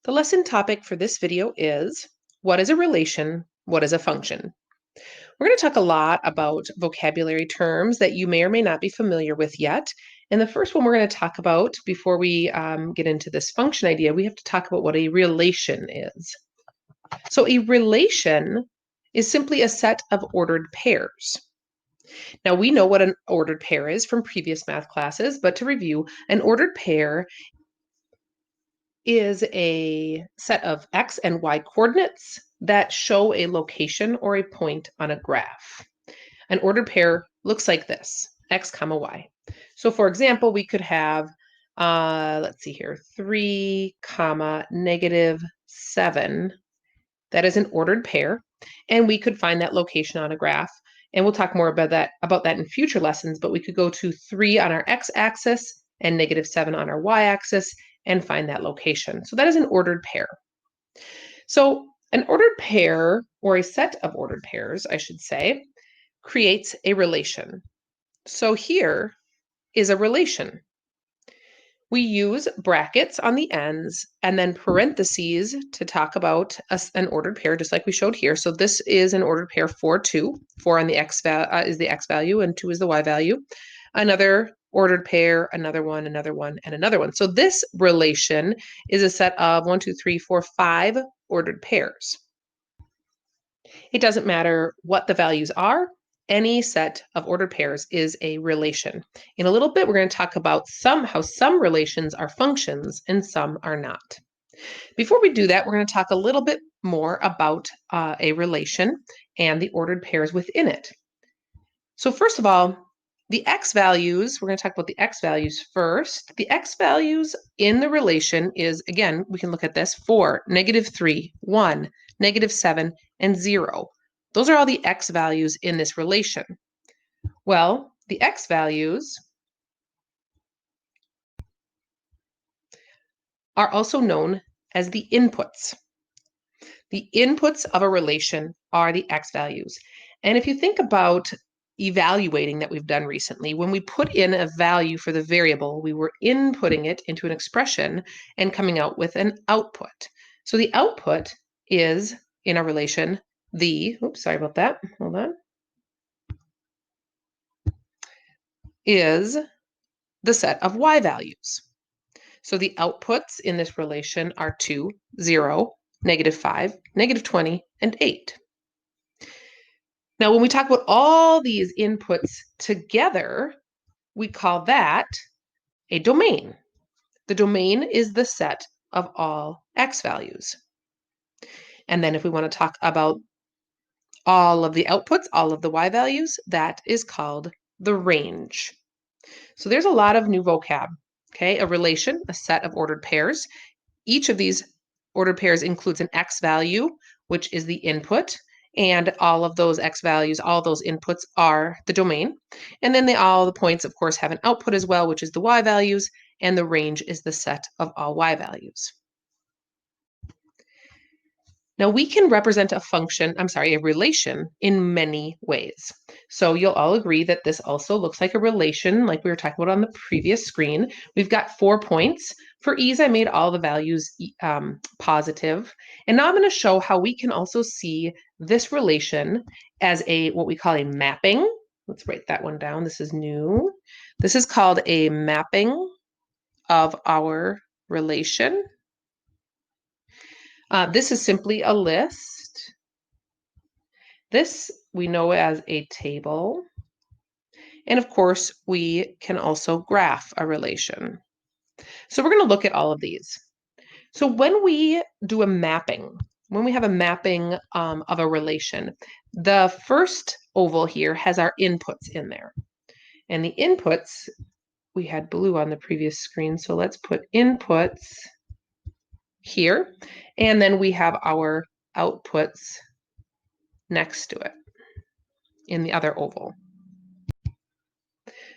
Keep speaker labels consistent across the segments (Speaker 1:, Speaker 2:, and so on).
Speaker 1: The lesson topic for this video is, what is a relation? What is a function? We're going to talk a lot about vocabulary terms that you may or may not be familiar with yet. And the first one we're going to talk about before we get into this function idea, we have to talk about what a relation is. So a relation is simply a set of ordered pairs. Now we know what an ordered pair is from previous math classes, but to review, an ordered pair is a set of x and y coordinates that show a location or a point on a graph. An ordered pair looks like this, x comma y. So for example, we could have, let's see here, 3 comma -7. That is an ordered pair, and we could find that location on a graph. And we'll talk more about that in future lessons, but we could go to 3 on our x-axis and -7 on our y-axis and find that location. So that is an ordered pair. So an ordered pair, or a set of ordered pairs, I should say, creates a relation. So here is a relation. We use brackets on the ends and then parentheses to talk about an ordered pair, just like we showed here. So this is an ordered pair 4, 2. 4 on the is the x value, and 2 is the y value. Another ordered pair, another one, and another one. So this relation is a set of 1, 2, 3, 4, 5 ordered pairs. It doesn't matter what the values are. Any set of ordered pairs is a relation. In a little bit, we're going to talk about how some relations are functions and some are not. Before we do that, we're going to talk a little bit more about a relation and the ordered pairs within it. So first of all, the x values, we're going to talk about the x values first. The x values in the relation is, again, we can look at this, 4, -3, 1, -7, and 0. Those are all the x values in this relation. Well, the x values are also known as the inputs. The inputs of a relation are the x values. And if you think about evaluating that we've done recently, when we put in a value for the variable, we were inputting it into an expression and coming out with an output. So the output is, in a relation, oops, sorry about that, hold on, is the set of y values. So the outputs in this relation are 2, 0, -5, -20, and 8. Now, when we talk about all these inputs together, we call that a domain. The domain is the set of all x values. And then if we want to talk about all of the outputs, all of the y values, that is called the range. So there's a lot of new vocab, okay? A relation, a set of ordered pairs. Each of these ordered pairs includes an x value, which is the input, and all of those x values, all those inputs are the domain. And then all the points, of course, have an output as well, which is the y values, and the range is the set of all y values. Now we can represent a relation in many ways. So you'll all agree that this also looks like a relation, like we were talking about on the previous screen. We've got 4 points. For ease, I made all the values positive. And now I'm going to show how we can also see this relation as what we call a mapping. Let's write that one down. This is new. This is called a mapping of our relation. This is simply a list. This we know as a table. And of course, we can also graph a relation. So we're going to look at all of these. So when we do a mapping, when we have a mapping of a relation, the first oval here has our inputs in there. And the inputs, we had blue on the previous screen, so let's put inputs here. And then we have our outputs next to it in the other oval.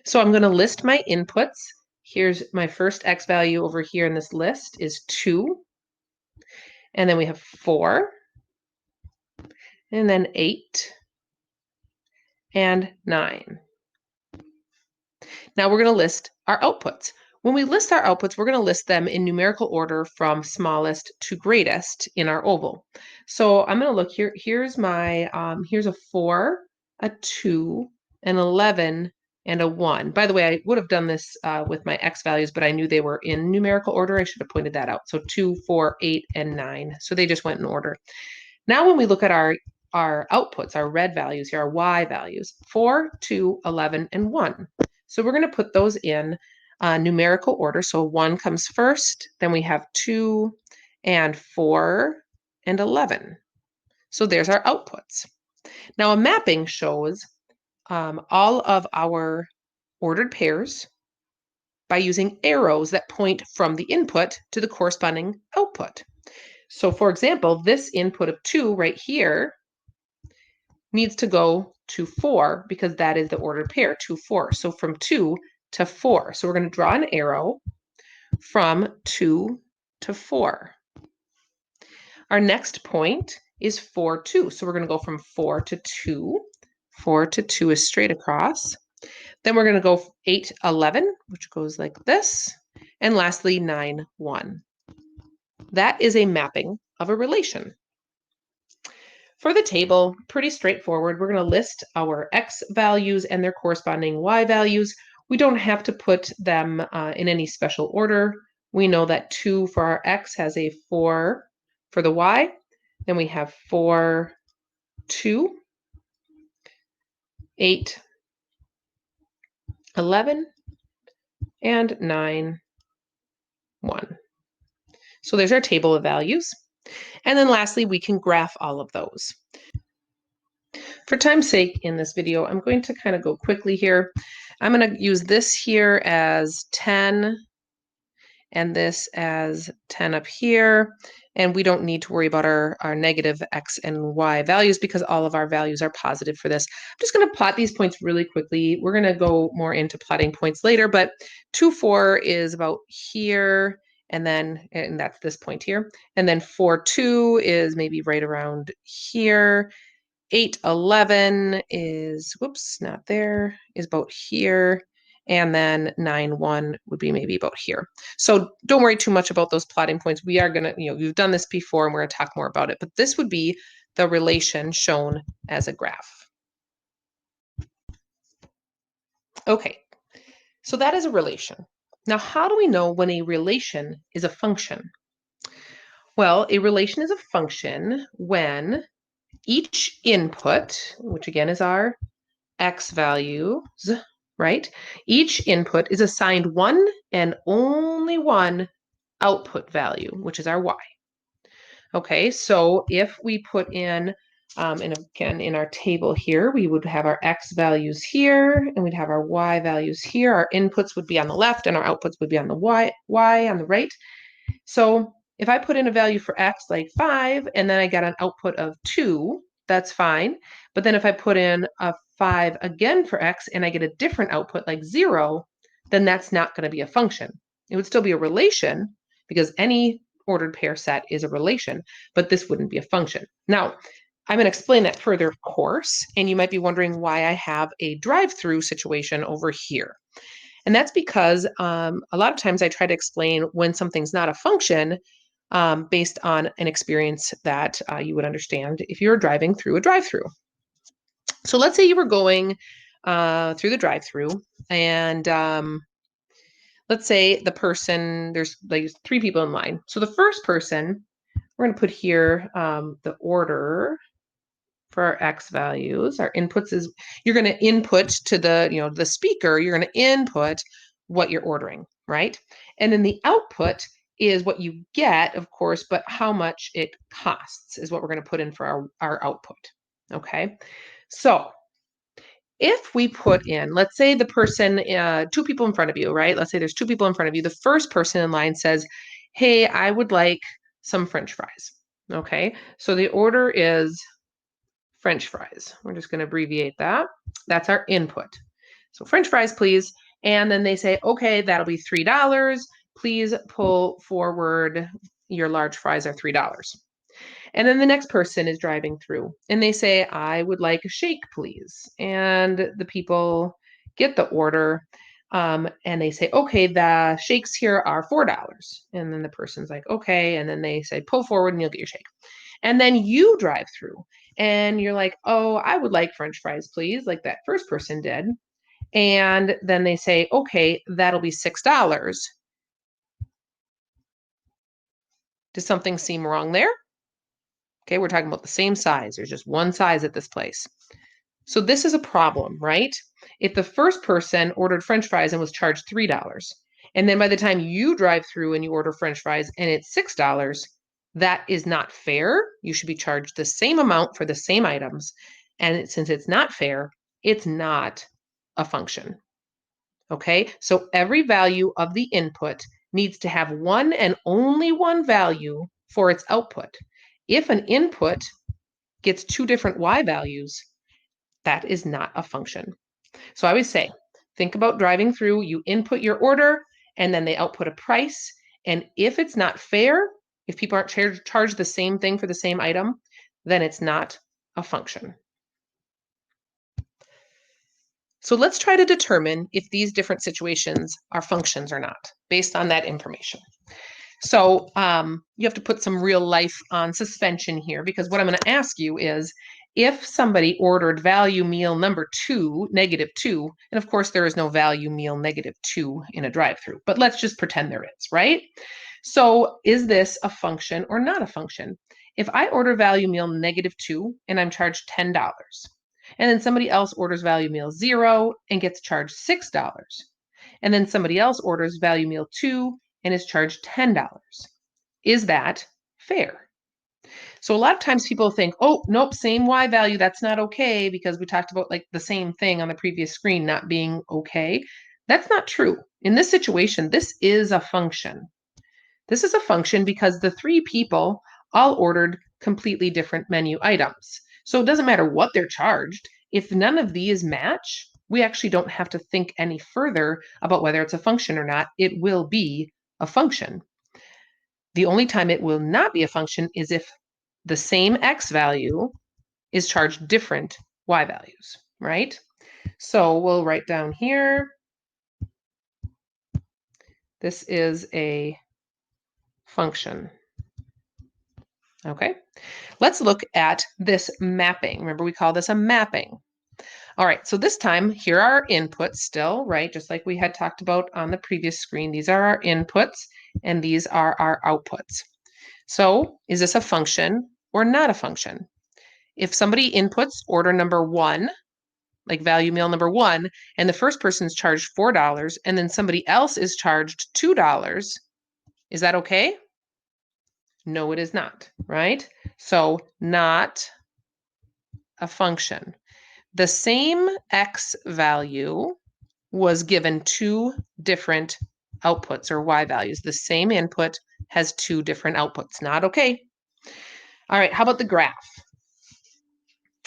Speaker 1: So I'm going to list my inputs. Here's my first x value over here in this list is 2. And then we have 4. And then 8. And 9. Now we're going to list our outputs. When we list our outputs, we're going to list them in numerical order from smallest to greatest in our oval. So I'm going to look here. Here's a 4, a 2, an 11, and a 1. By the way, I would have done this with my x values, but I knew they were in numerical order. I should have pointed that out. So 2, 4, 8, and 9. So they just went in order. Now when we look at our outputs, our red values here, our y values, 4, 2, 11, and 1. So we're going to put those in numerical order. So 1 comes first, then we have 2 and 4 and 11. So there's our outputs. Now a mapping shows all of our ordered pairs by using arrows that point from the input to the corresponding output. So for example, this input of 2 right here needs to go to 4 because that is the ordered pair, 2, 4. So from 2 to 4. So we're going to draw an arrow from 2 to 4. Our next point is 4, 2. So we're going to go from 4 to 2. 4 to 2 is straight across. Then we're going to go 8, 11, which goes like this. And lastly, 9, 1. That is a mapping of a relation. For the table, pretty straightforward. We're going to list our x values and their corresponding y values. We don't have to put them in any special order. We know that 2 for our x has a 4 for the y. Then we have 4, 2, 8, 11, and 9, 1. So there's our table of values. And then lastly, we can graph all of those. For time's sake in this video, I'm going to kind of go quickly here. I'm going to use this here as 10 and this as 10 up here. And we don't need to worry about our negative x and y values because all of our values are positive for this. I'm just going to plot these points really quickly. We're going to go more into plotting points later, but 2, 4 is about here. And that's this point here. And then 4, 2 is maybe right around here. 8, 11 is, whoops, not there, is about here. And then 9, 1 would be maybe about here. So don't worry too much about those plotting points. We are going to, you've done this before and we're going to talk more about it. But this would be the relation shown as a graph. Okay, so that is a relation. Now, how do we know when a relation is a function? Well, a relation is a function when each input, which again is our x values, right? Each input is assigned one and only one output value, which is our y. Okay, so if we put in, and again, in our table here, we would have our x values here, and we'd have our y values here. Our inputs would be on the left, and our outputs would be on the y on the right. So if I put in a value for x, like 5, and then I got an output of 2, that's fine. But then if I put in a 5 again for x, and I get a different output, like 0, then that's not going to be a function. It would still be a relation, because any ordered pair set is a relation, but this wouldn't be a function. Now, I'm going to explain that further, of course, and you might be wondering why I have a drive-through situation over here. And that's because a lot of times I try to explain when something's not a function based on an experience that you would understand if you're driving through a drive-through. So let's say you were going through the drive-through, and let's say the person, there's like 3 people in line. So the first person, we're going to put here the order for our x values. Our inputs is, you're going to input to the, the speaker, you're going to input what you're ordering, right? And then the output is what you get, of course, but how much it costs is what we're going to put in for our output, okay? So if we put in, let's say the person, 2 people in front of you, right? Let's say there's 2 people in front of you. The first person in line says, hey, I would like some French fries, okay? So the order is French fries. We're just going to abbreviate that. That's our input. So French fries, please. And then they say, okay, that'll be $3. Please pull forward. Your large fries are $3. And then the next person is driving through and they say, I would like a shake, please. And the people get the order. and they say, okay, the shakes here are $4. And then the person's like, okay. And then they say, pull forward and you'll get your shake. And then you drive through and you're like, oh, I would like French fries, please, like that first person did. And then they say, okay, that'll be $6. Does something seem wrong there? Okay, we're talking about the same size. There's just one size at this place. So this is a problem, right? If the first person ordered French fries and was charged $3, and then by the time you drive through and you order French fries and it's $6, that is not fair. You should be charged the same amount for the same items. And since it's not fair, it's not a function. Okay, so every value of the input needs to have one and only one value for its output. If an input gets two different y values, that is not a function. So I always say, think about driving through, you input your order, and then they output a price. And if it's not fair, if people aren't charged the same thing for the same item, then it's not a function. So let's try to determine if these different situations are functions or not, based on that information. So you have to put some real life on suspension here, because what I'm going to ask you is, if somebody ordered value meal number 2, -2, and of course there is no value meal -2 in a drive-through, but let's just pretend there is, right? So is this a function or not a function? If I order value meal -2 and I'm charged $10, and then somebody else orders value meal 0 and gets charged $6, and then somebody else orders value meal 2 and is charged $10. Is that fair? So a lot of times people think, oh, nope, same Y value, that's not okay, because we talked about like the same thing on the previous screen not being okay. That's not true. In this situation, this is a function. This is a function because the three people all ordered completely different menu items. So it doesn't matter what they're charged. If none of these match, we actually don't have to think any further about whether it's a function or not. It will be a function. The only time it will not be a function is if the same x value is charged different y values, right? So we'll write down here, this is a function. Okay, let's look at this mapping. Remember, we call this a mapping. All right, so this time, here are our inputs still, right? Just like we had talked about on the previous screen. These are our inputs, and these are our outputs. So is this a function or not a function? If somebody inputs order number 1, like value meal number 1, and the first person's charged $4, and then somebody else is charged $2, is that okay? No, it is not, right? So not a function. The same x value was given two different outputs or y values. The same input has two different outputs. Not okay. All right, how about the graph?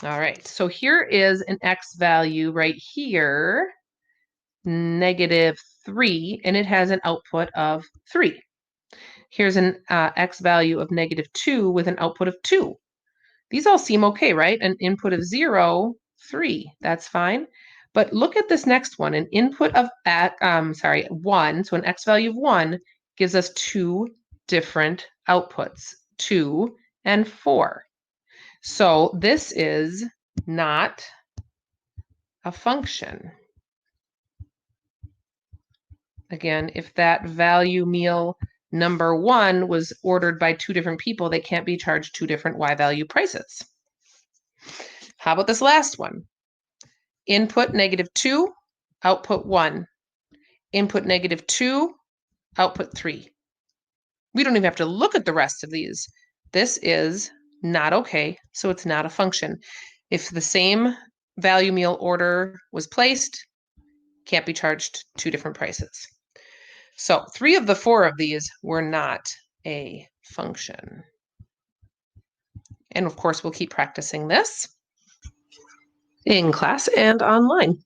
Speaker 1: All right, so here is an x value right here, -3, and it has an output of 3. Here's an x value of -2 with an output of 2. These all seem okay, right? An input of 0, 3, that's fine. But look at this next one, an input of 1, so an x value of 1 gives us two different outputs, 2 and 4. So this is not a function. Again, if that value meal number 1 was ordered by two different people, they can't be charged two different y value prices. How about this last one? Input -2, output 1. Input -2, output 3. We don't even have to look at the rest of these. This is not okay, so it's not a function. If the same value meal order was placed, can't be charged two different prices. So 3 of the 4 of these were not a function. And of course, we'll keep practicing this in class and online.